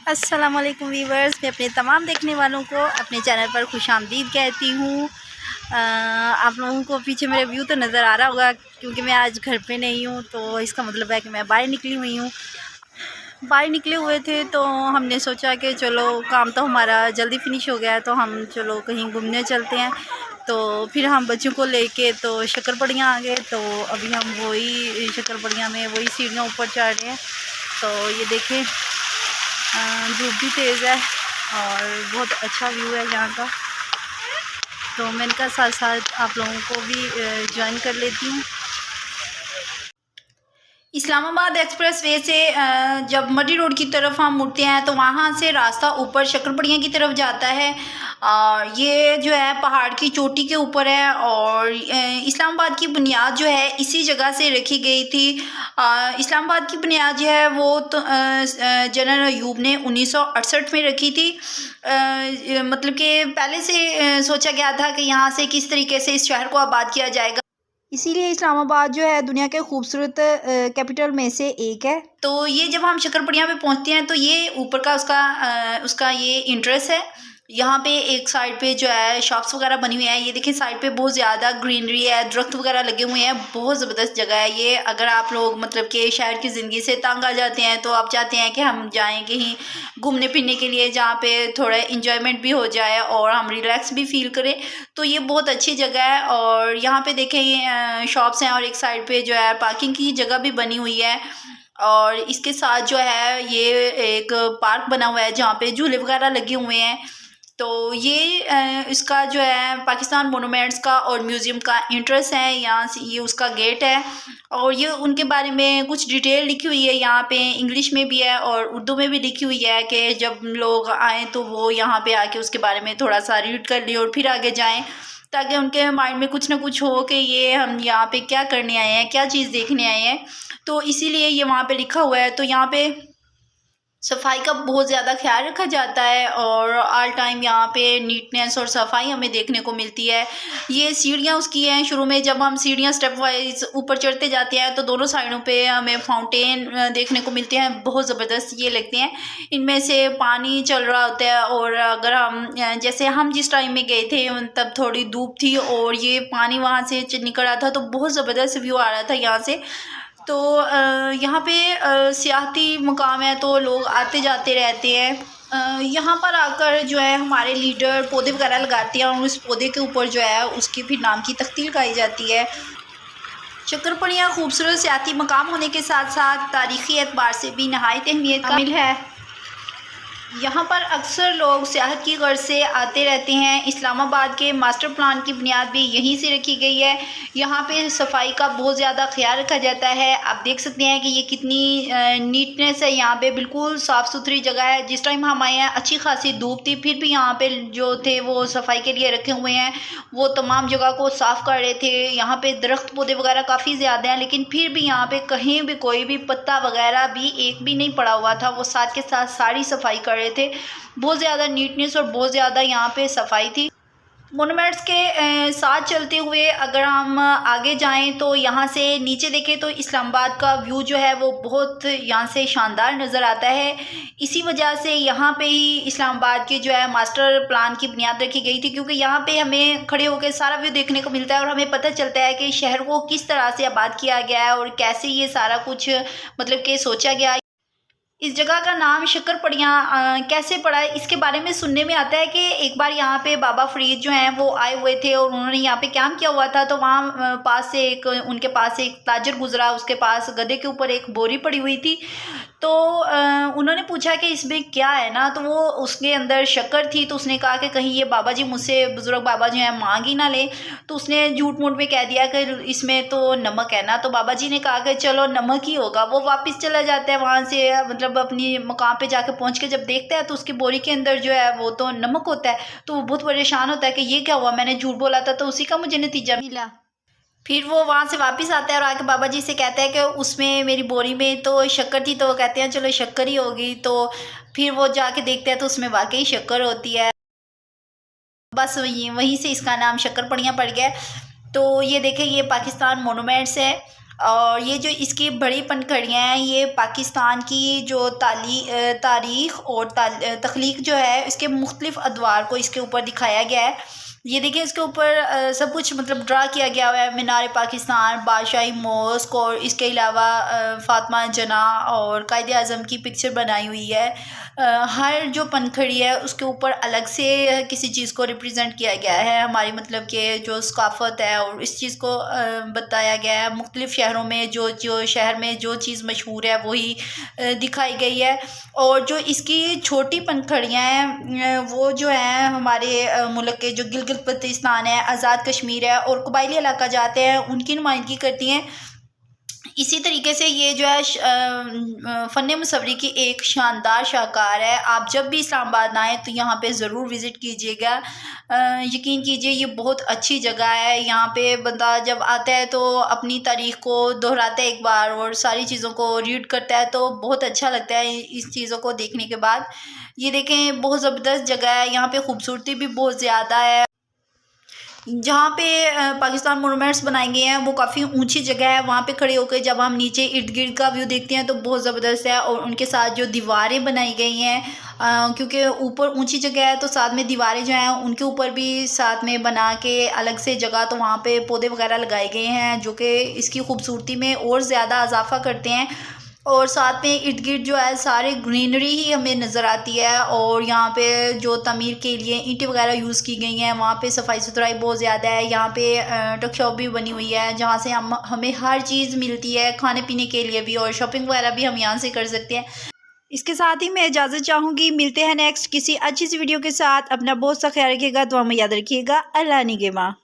अस्सलाम वालेकुम वीवर्स, मैं अपने तमाम देखने वालों को अपने चैनल पर खुशामदीद कहती हूँ। आप लोगों को पीछे मेरा व्यू तो नज़र आ रहा होगा क्योंकि मैं आज घर पे नहीं हूँ, तो इसका मतलब है कि मैं बाहर निकली हुई हूँ। बाहर निकले हुए थे तो हमने सोचा कि चलो काम तो हमारा जल्दी फिनिश हो गया है, तो हम चलो कहीं घूमने चलते हैं। तो फिर हम बच्चों को लेके तो शक्करपड़ियाँ आ गए। तो अभी हम वही शक्करपड़ियाँ में वही सीढ़ियाँ ऊपर चढ़ रहे हैं। तो ये देखें, धूप भी तेज़ है और बहुत अच्छा व्यू है यहाँ का। तो मैंने कहा साथ साथ आप लोगों को भी ज्वाइन कर लेती हूँ। इस्लामाबाद एक्सप्रेस वे से जब मडी रोड की तरफ हम मुड़ते हैं तो वहाँ से रास्ता ऊपर शक्करपड़ियाँ की तरफ जाता है। ये जो है पहाड़ की चोटी के ऊपर है और इस्लामाबाद की बुनियाद जो है इसी जगह से रखी गई थी। इस्लामाबाद की बुनियाद जो है वो तो जनरल अयूब ने 1968 में रखी थी। मतलब कि पहले से सोचा गया था कि यहाँ से किस तरीके से इस शहर को आबाद किया जाएगा, इसीलिए इस्लामाबाद जो है दुनिया के खूबसूरत कैपिटल में से एक है। तो ये जब हम शक्करपड़ियाँ पे पहुँचते हैं तो ये ऊपर का उसका ये इंट्रेंस है। यहाँ पे एक साइड पे जो है शॉप्स वगैरह बनी हुई है। ये देखिए साइड पे बहुत ज़्यादा ग्रीनरी है, दरख्त वगैरह लगे हुए हैं। बहुत ज़बरदस्त जगह है ये। अगर आप लोग मतलब कि शहर की ज़िंदगी से तंग आ जाते हैं तो आप चाहते हैं कि हम जाएँ कहीं घूमने फिरने के लिए जहाँ पे थोड़ा इंजॉयमेंट भी हो जाए और हम रिलैक्स भी फील करें, तो ये बहुत अच्छी जगह है। और यहाँ पे देखें शॉप्स हैं और एक साइड पे जो है पार्किंग की जगह भी बनी हुई है। और इसके साथ जो है ये एक पार्क बना हुआ है जहाँ पे झूले वगैरह लगे हुए हैं। तो ये इसका जो है पाकिस्तान मोनूमेंट्स का और म्यूज़ियम का इंट्रेंस है। यहाँ से ये उसका गेट है और ये उनके बारे में कुछ डिटेल लिखी हुई है यहाँ पे, इंग्लिश में भी है और उर्दू में भी लिखी हुई है कि जब लोग आएँ तो वो यहाँ पे आके उसके बारे में थोड़ा सा रीड कर लें और फिर आगे जाएँ, ताकि उनके माइंड में कुछ ना कुछ हो कि ये हम यहाँ पे क्या करने आए हैं, क्या चीज़ देखने आए हैं। तो इसीलिए ये वहाँ पे लिखा हुआ है। तो यहाँ पे सफाई का बहुत ज़्यादा ख्याल रखा जाता है और ऑल टाइम यहाँ पे नीटनेस और सफाई हमें देखने को मिलती है। ये सीढ़ियाँ उसकी हैं। शुरू में जब हम सीढ़ियाँ स्टेप वाइज ऊपर चढ़ते जाते हैं तो दोनों साइडों पे हमें फाउंटेन देखने को मिलते हैं, बहुत ज़बरदस्त ये लगते हैं। इनमें से पानी चल रहा होता है और अगर हम जैसे हम जिस टाइम में गए थे तब थोड़ी धूप थी और ये पानी वहाँ से निकल रहा था, तो बहुत ज़बरदस्त व्यू आ रहा था यहाँ से। तो यहाँ पे सियाहती मुकाम है तो लोग आते जाते रहते हैं। यहाँ पर आकर जो है हमारे लीडर पौधे वगैरह लगाते हैं और उस पौधे के ऊपर जो है उसकी फिर नाम की तख्ती लगाई जाती है। शक्करपड़ियाँ खूबसूरत सियाहती मकाम होने के साथ साथ तारीख़ी एतबार से भी नहायत अहमियत काबिल है। यहाँ पर अक्सर लोग सियाहत की गर्ज से आते रहते हैं। इस्लामाबाद के मास्टर प्लान की बुनियाद भी यहीं से रखी गई है। यहाँ पे सफाई का बहुत ज़्यादा ख्याल रखा जाता है। आप देख सकते हैं कि ये कितनी नीटनेस है। यहाँ पे बिल्कुल साफ़ सुथरी जगह है। जिस टाइम हम आए हैं अच्छी खासी धूप थी, फिर भी यहाँ पे जो थे वो सफाई के लिए रखे हुए हैं, वो तमाम जगह को साफ़ कर रहे थे। यहाँ पे दरख्त पौधे वगैरह काफ़ी ज़्यादा हैं, लेकिन फिर भी यहाँ पे कहीं भी कोई भी पत्ता वगैरह भी एक भी नहीं पड़ा हुआ था। वो साथ के साथ सारी सफाई कर रहे थे। बहुत ज़्यादा नीटनेस और बहुत ज़्यादा यहाँ पे सफाई थी। मोनूमेंट्स के साथ चलते हुए अगर हम आगे जाएं तो यहाँ से नीचे देखें तो इस्लामाबाद का व्यू जो है वो बहुत यहाँ से शानदार नज़र आता है। इसी वजह से यहाँ पे ही इस्लामाबाद के जो है मास्टर प्लान की बुनियाद रखी गई थी, क्योंकि यहाँ पे हमें खड़े होकर सारा व्यू देखने को मिलता है और हमें पता चलता है कि शहर को किस तरह से आबाद किया गया है और कैसे ये सारा कुछ मतलब कि सोचा गया। इस जगह का नाम शक्करपड़ियाँ कैसे पड़ा है, इसके बारे में सुनने में आता है कि एक बार यहाँ पे बाबा फरीद जो हैं वो आए हुए थे और उन्होंने यहाँ पे कैंप किया हुआ था। तो वहाँ पास से उनके पास से एक ताजर गुजरा, उसके पास गधे के ऊपर एक बोरी पड़ी हुई थी। तो उन्होंने पूछा कि इसमें क्या है ना, तो वो उसके अंदर शक्कर थी। तो उसने कहा कि कहीं ये बाबा जी मुझसे, बुजुर्ग बाबा जो हैं, मांग ही ना ले। तो उसने झूठ मूठ में कह दिया कि इसमें तो नमक है ना। तो बाबा जी ने कहा कि चलो नमक ही होगा। वो वापस चला जाता है वहाँ से, मतलब अपनी मकाम पे जाके पहुँच के जब देखता है तो उसकी बोरी के अंदर जो है वो तो नमक होता है। तो वो बहुत परेशान होता है कि ये क्या हुआ, मैंने झूठ बोला था तो उसी का मुझे नतीजा मिला। फिर वो वहाँ से वापस आता है और आके बाबा जी से कहता है कि उसमें मेरी बोरी में तो शक्कर थी। तो वो कहते हैं चलो शक्कर ही होगी। तो फिर वो जाके देखते हैं तो उसमें वाकई शक्कर होती है। बस वहीं से इसका नाम शक्करपड़ियाँ पड़ गया। तो ये देखें, ये पाकिस्तान मोनूमेंट्स है और ये जो इसकी बड़ी पनखड़ियाँ हैं ये पाकिस्तान की जो तारीख़ और तख्लीक जो है इसके मुख्तलिफ़ अदवार को इसके ऊपर दिखाया गया है। ये देखिए इसके ऊपर सब कुछ मतलब ड्रा किया गया हुआ है, मीनार पाकिस्तान, बादशाही मॉस्क और इसके अलावा फातिमा जना और कायदे आज़म की पिक्चर बनाई हुई है। हर जो पनखड़ी है उसके ऊपर अलग से किसी चीज़ को रिप्रेजेंट किया गया है, हमारी मतलब कि जो सकाफ़त है और इस चीज़ को बताया गया है। मुख्तलिफ़ शहरों में जो शहर में जो चीज़ मशहूर है वही दिखाई गई है। और जो इसकी छोटी पनखड़ियाँ हैं वो जो हैं हमारे मुल्क के जो गिलगित बल्तिस्तान है, आज़ाद कश्मीर है और कबायली इलाका जाते हैं उनकी नुमाइंदगी करती हैं। इसी तरीके से ये जो है फ़न मुसव्वरी की एक शानदार शाहकार है। आप जब भी इस्लामाबाद आएँ तो यहाँ पे ज़रूर विज़िट कीजिएगा। यकीन कीजिए ये बहुत अच्छी जगह है। यहाँ पे बंदा जब आता है तो अपनी तारीख़ को दोहराता है एक बार और सारी चीज़ों को रीड करता है तो बहुत अच्छा लगता है इस चीज़ों को देखने के बाद। ये देखें बहुत ज़बरदस्त जगह है, यहाँ पे खूबसूरती भी बहुत ज़्यादा है। जहाँ पे पाकिस्तान मोनूमेंट्स बनाए गए हैं वो काफ़ी ऊंची जगह है। वहाँ पे खड़े होकर जब हम नीचे इर्द गिर्द का व्यू देखते हैं तो बहुत ज़बरदस्त है। और उनके साथ जो दीवारें बनाई गई हैं क्योंकि ऊपर ऊंची जगह है तो साथ में दीवारें जो हैं उनके ऊपर भी साथ में बना के अलग से जगह तो वहाँ पे पौधे वगैरह लगाए गए हैं जो कि इसकी खूबसूरती में और ज़्यादा इजाफा करते हैं। और साथ में इर्द गिर्द जो है सारे ग्रीनरी ही हमें नज़र आती है। और यहाँ पे जो तमीर के लिए ईंटें वगैरह यूज़ की गई हैं, वहाँ पे सफाई सुथराई बहुत ज़्यादा है। यहाँ पे टक शॉप भी बनी हुई है जहाँ से हमें हर चीज़ मिलती है, खाने पीने के लिए भी, और शॉपिंग वगैरह भी हम यहाँ से कर सकते हैं। इसके साथ ही मैं इजाज़त चाहूँगी, मिलते हैं नेक्स्ट किसी अच्छी सी वीडियो के साथ। अपना बहुत सा ख्याल रखिएगा, दुआ में याद रखिएगा। अल्लाह निगहबान।